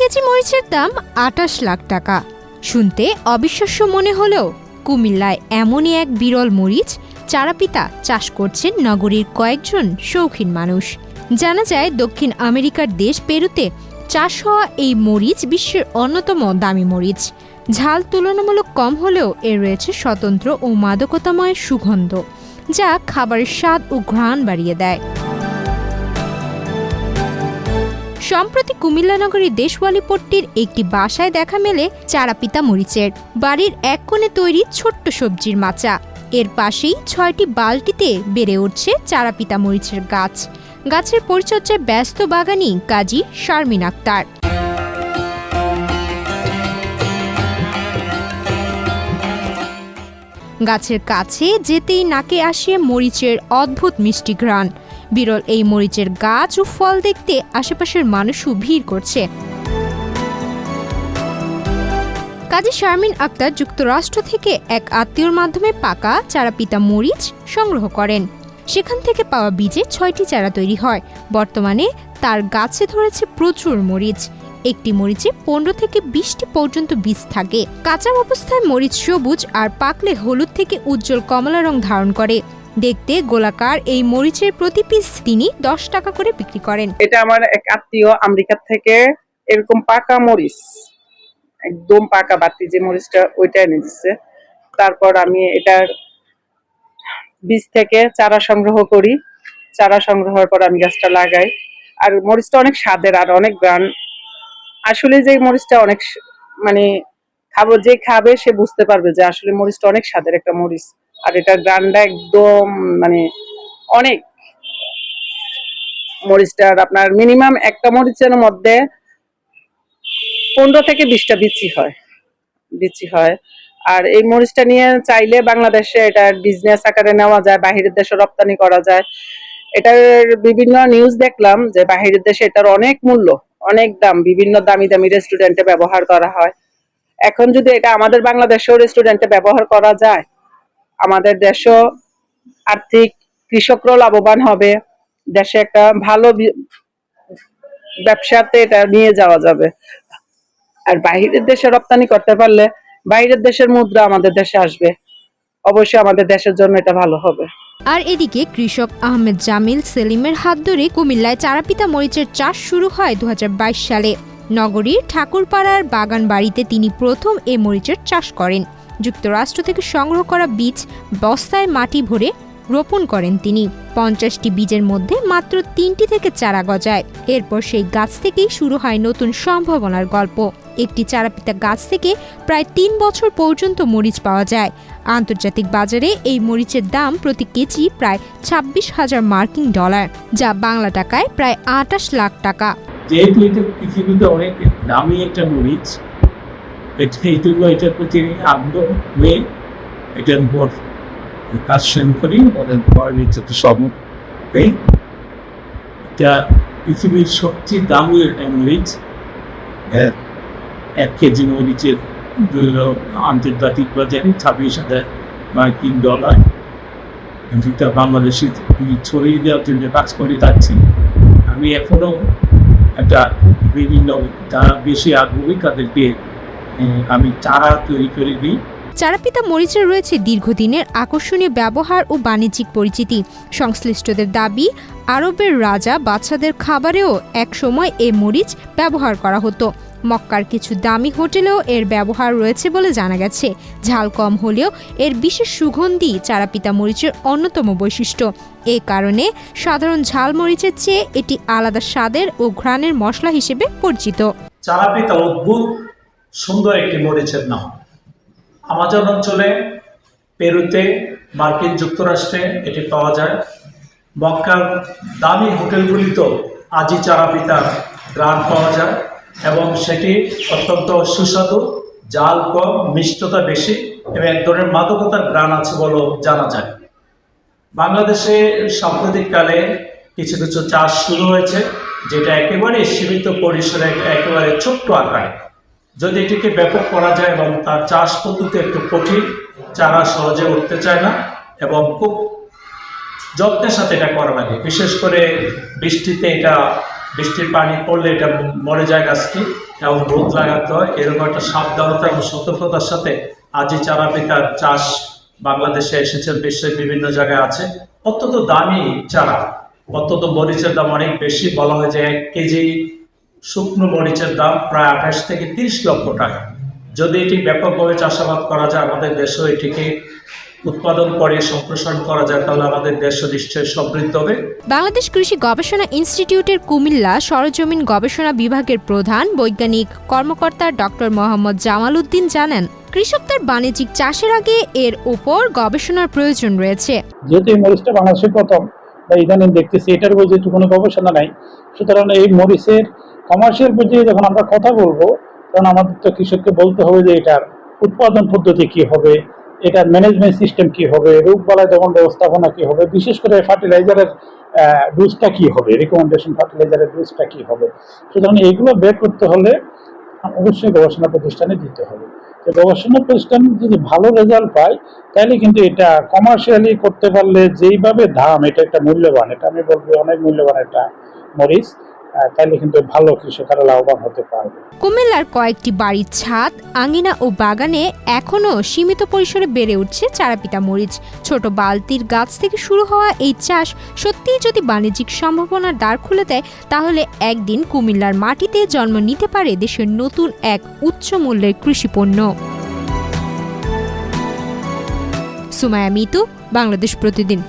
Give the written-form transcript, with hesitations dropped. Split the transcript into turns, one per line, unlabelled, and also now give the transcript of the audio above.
KG মরিচের দাম ২৮ লাখ টাকা। শুনতে অবিশ্বাস্য মনে হলেও কুমিল্লায় এমনই এক বিরল মরিচ চারাপিতা চাষ করছেন নগরীর কয়েকজন শৌখিন মানুষ। জানা যায় দক্ষিণ আমেরিকার দেশ পেরুতে চাষ হওয়া এই মরিচ বিশ্বের অন্যতম দামি মরিচ। ঝাল তুলনামূলক কম হলেও এর রয়েছে স্বতন্ত্র ও মাদকতাময় সুগন্ধ, যা খাবারের স্বাদ ও ঘ্রাণ বাড়িয়ে দেয়। সম্প্রতি কুমিল্লা নগরীর দেশওয়ালীপট্টির একটি বাসায় দেখা মেলে চারাপিতা মরিচের। বাড়ির এক কোণে তৈরি ছোট্ট সবজির মাচা, এর পাশেই ৬টি বালতিতে বেড়ে উঠছে চারাপিতা মরিচের গাছ। গাছের পরিচর্যায় ব্যস্ত বাগানি কাজী শারমিন আক্তার। গাছের কাছে যেতেই নাকে আসে মরিচের অদ্ভুত মিষ্টি ঘ্রাণ। বিরল এই মরিচের গাছ ও ফল দেখতে আশেপাশের মানুষও ভিড় করছে। কাজী শারমিন আক্তার যুক্তরাষ্ট্র থেকে এক আত্মীয়র মাধ্যমে পাকা চারাপিতা মরিচ সংগ্রহ করেন। সেখান থেকে পাওয়া বীজে ৬টি চারা তৈরি হয়। বর্তমানে তার গাছে ধরেছে প্রচুর মরিচ। একটি মরিচে ১৫ থেকে ২০টি পর্যন্ত বীজ থাকে। কাঁচা অবস্থায় মরিচ সবুজ আর পাকলে হলুদ থেকে উজ্জ্বল কমলা রং ধারণ করে। দেখতে গোলাকার এই মরিচের প্রতি পিস তিনি ১০ টাকা করে বিক্রি করেন।
এটা আমার এক আত্মীয় আমেরিকা থেকে এরকম পাকা মরিচ, একদম পাকা বাতি যে মরিচটা, ওইটা এনে দিচ্ছে। তারপর আমি এটার বীজ থেকে চারা সংগ্রহ করি। চারা সংগ্রহের পর আমি গাছটা লাগাই। আর মরিচটা অনেক স্বাদের আর অনেক ঘ্রাণ। আসলে যে মরিচটা অনেক মানে যে খাবে সে বুঝতে পারবে যে আসলে মরিচটা অনেক স্বাদের একটা মরিচ। আর এটার ঘ্রাণটা একদম মানে অনেক। মরিচটার আপনার মিনিমাম একটা মরিচের মধ্যে ১৫ থেকে ২০টা বিচি হয়। আর এই মরিচটা নিয়ে চাইলে বাংলাদেশে এটার বিজনেস আকারে নেওয়া যায়, বাহিরের দেশে রপ্তানি করা যায়। এটার বিভিন্ন নিউজ দেখলাম যে বাহিরের দেশে এটার অনেক মূল্য, অনেক দাম, বিভিন্ন দামি দামি রেস্টুরেন্টে ব্যবহার করা হয়। এখন যদি এটা আমাদের বাংলাদেশেও রেস্টুরেন্টে ব্যবহার করা যায়, আমাদের দেশও আর্থিক, কৃষকরাও লাভবান হবে, দেশে একটা ভালো ব্যবসাতে এটা নিয়ে যাওয়া যাবে। আর বাইরের দেশে রপ্তানি করতে পারলে বাইরের দেশের মুদ্রা আমাদের দেশে আসবে, অবশ্যই আমাদের দেশের জন্য এটা ভালো হবে।
আর এদিকে কৃষক আহমেদ জামিল সেলিমের হাত ধরে কুমিল্লায় চারাপিতা মরিচের চাষ শুরু হয় ২০২২ সালে। নগরীর ঠাকুরপাড়ার বাগান বাড়িতে তিনি প্রথম এ মরিচের চাষ করেন। যুক্তরাষ্ট্র থেকে সংগ্রহ করা বীজ বস্তায় মাটি ভরে রোপণ করেন তিনি। ৫০টি বীজের মধ্যে মাত্র ৩টি থেকে চারা গজায়। এরপর সেই গাছ থেকেই শুরু হয় নতুন সম্ভাবনার গল্প। একটি চারাপিতা গাছ থেকে প্রায় ৩ বছর পর্যন্ত মরিচ পাওয়া যায়। আন্তর্জাতিক বাজারে এই মরিচের দাম প্রতি কেজি প্রায় ২৬,০০০ মার্কিন ডলার, যা বাংলা টাকায় প্রায় ২৮ লাখ টাকা।
যেহেতু এটা পৃথিবীতে অনেক দামি একটা মরিচ, এটার প্রতি আগ্রহ হয়ে এটার উপর কাজ শুরু করি। অনেক ভয় নিচ্ছে তো সব এটা পৃথিবীর সবচেয়ে দামি একটা মরিচ। ১ কেজি মরিচের আন্তর্জাতিক বাজারে ২৬,০০০ মার্কিন ডলার। যেটা বাংলাদেশে ছড়িয়ে দেওয়ার জন্য কাজ করে যাচ্ছি। আমি এখনো একটা বিভিন্ন যারা বেশি আগ্রহী তাদেরকে আমি চারা তৈরি করে দিই।
চারাপিতা মরিচের রয়েছে দীর্ঘদিনের আকর্ষণীয় ব্যবহার ও বাণিজ্যিক পরিচিতি। সংশ্লিষ্টদের দাবি, আরবের রাজা বাদশাদের খাবারেও একসময় এ মরিচ ব্যবহার করা হতো। মক্কার কিছু দামি হোটেলেও এর ব্যবহার রয়েছে বলে জানা গেছে। ঝাল কম হলেও এর বিশেষ সুগন্ধি চারাপিতা মরিচের অন্যতম বৈশিষ্ট্য। এ কারণে সাধারণ ঝাল মরিচের চেয়ে এটি আলাদা স্বাদের ও ঘ্রাণের মশলা হিসেবে পরিচিত।
চারাপিতা অদ্ভুত সুন্দর একটি মরিচের নাম। আমাজন অঞ্চলে, পেরুতে, মার্কিন যুক্তরাষ্ট্রে এটি পাওয়া যায়। মক্কার দামি হোটেলগুলিতেও আজি চারাপিতার ঘ্রাণ পাওয়া যায় এবং সেটি অত্যন্ত সুস্বাদু, জাল কম, মিষ্টতা বেশি এবং এক ধরনের মাদকতার ঘ্রাণ আছে বলেও জানা যায়। বাংলাদেশে সাম্প্রতিককালে কিছু কিছু চাষ শুরু হয়েছে, যেটা একেবারে সীমিত পরিসরে, একেবারে ছোট্ট আকারে। যদি এটিকে ব্যাপক করা যায় এবং তার চাষ পদ্ধতি একটু কঠিন, চারা সহজে উঠতে চায় না এবং খুব যত্নের সাথে এটা করা লাগে। বিশেষ করে বৃষ্টিতে এটা বৃষ্টির পানি পড়লে এটা মরে যায় গাছটি এবং রোদ লাগাতে হয়। এরকম একটা সাবধানতা এবং সতর্কতার সাথে আজই চারা পিতার চাষ বাংলাদেশে এসেছে, বিশ্বের বিভিন্ন জায়গায় আছে। অত্যন্ত দামি চারা, অত্যন্ত মরিচের দাম অনেক বেশি। বলা হয় যে 1 কেজি শুকনো মরিচের দাম প্রায় 28 থেকে 30 লক্ষ টাকা। যদি এটি ব্যাপকভাবে চাষাবাদ করা যায়, আমাদের দেশেও এটিকে উৎপাদন করে সম্প্রসারণ করা যায়, তাহলে আমাদের দেশও নিশ্চয়ই সমৃদ্ধ হবে।
বাংলাদেশ কৃষি গবেষণা ইনস্টিটিউটের কুমিল্লা সরজমিন গবেষণা বিভাগের প্রধান বৈজ্ঞানিক কর্মকর্তা ডক্টর মোহাম্মদ জামাল উদ্দিন জানান, কৃষকদের বাণিজ্যিক চাষের আগে এর উপর গবেষণার প্রয়োজন রয়েছে।
যেহেতু এই মরিচটা বাংলাদেশে প্রথম বা ইদানিং দেখতেছি, এটার উপর যেহেতু কোনো গবেষণা নাই, সুতরাং এই মরিচের কমার্শিয়াল পর্যায়ে যখন আমরা কথা বলবো, তখন আমাদের তো কৃষককে বলতে হবে যে এটার উৎপাদন পদ্ধতি কি হবে, এটার ম্যানেজমেন্ট সিস্টেম কি হবে, রোগবালাই দমন ব্যবস্থাপনা কি হবে, বিশেষ করে ফার্টিলাইজারের ডোজটা কি হবে, রিকমেন্ডেশন ফার্টিলাইজারের ডোজটা কি হবে। সুতরাং এইগুলো বের করতে হলে অবশ্যই গবেষণা প্রতিষ্ঠানে দিতে হবে। তো গবেষণা প্রতিষ্ঠান যদি ভালো রেজাল্ট পায়, তাহলে কিন্তু এটা কমার্শিয়ালি করতে পারলে যেইভাবে দাম, এটা একটা মূল্যবান, এটা আমি বলবো অনেক মূল্যবান একটা মরিচ, তাহলে কিন্তু ভালো কৃষকেরা লাভবান হতে পারবে।
কুমিল্লার কয়েকটি বাড়ির ছাদ, আঙিনা ও বাগানে এখনও সীমিত পরিসরে বেড়ে উঠছে চারাপিতা মরিচ। ছোট বালতির গাছ থেকে শুরু হওয়া এই চাষ সত্যিই যদি বাণিজ্যিক সম্ভাবনার দ্বার খুলে দেয়, তাহলে একদিন কুমিল্লার মাটিতে জন্ম নিতে পারে দেশের নতুন এক উচ্চ মূল্যের কৃষিপণ্য। সুমায়া মিতু, বাংলাদেশ প্রতিদিন।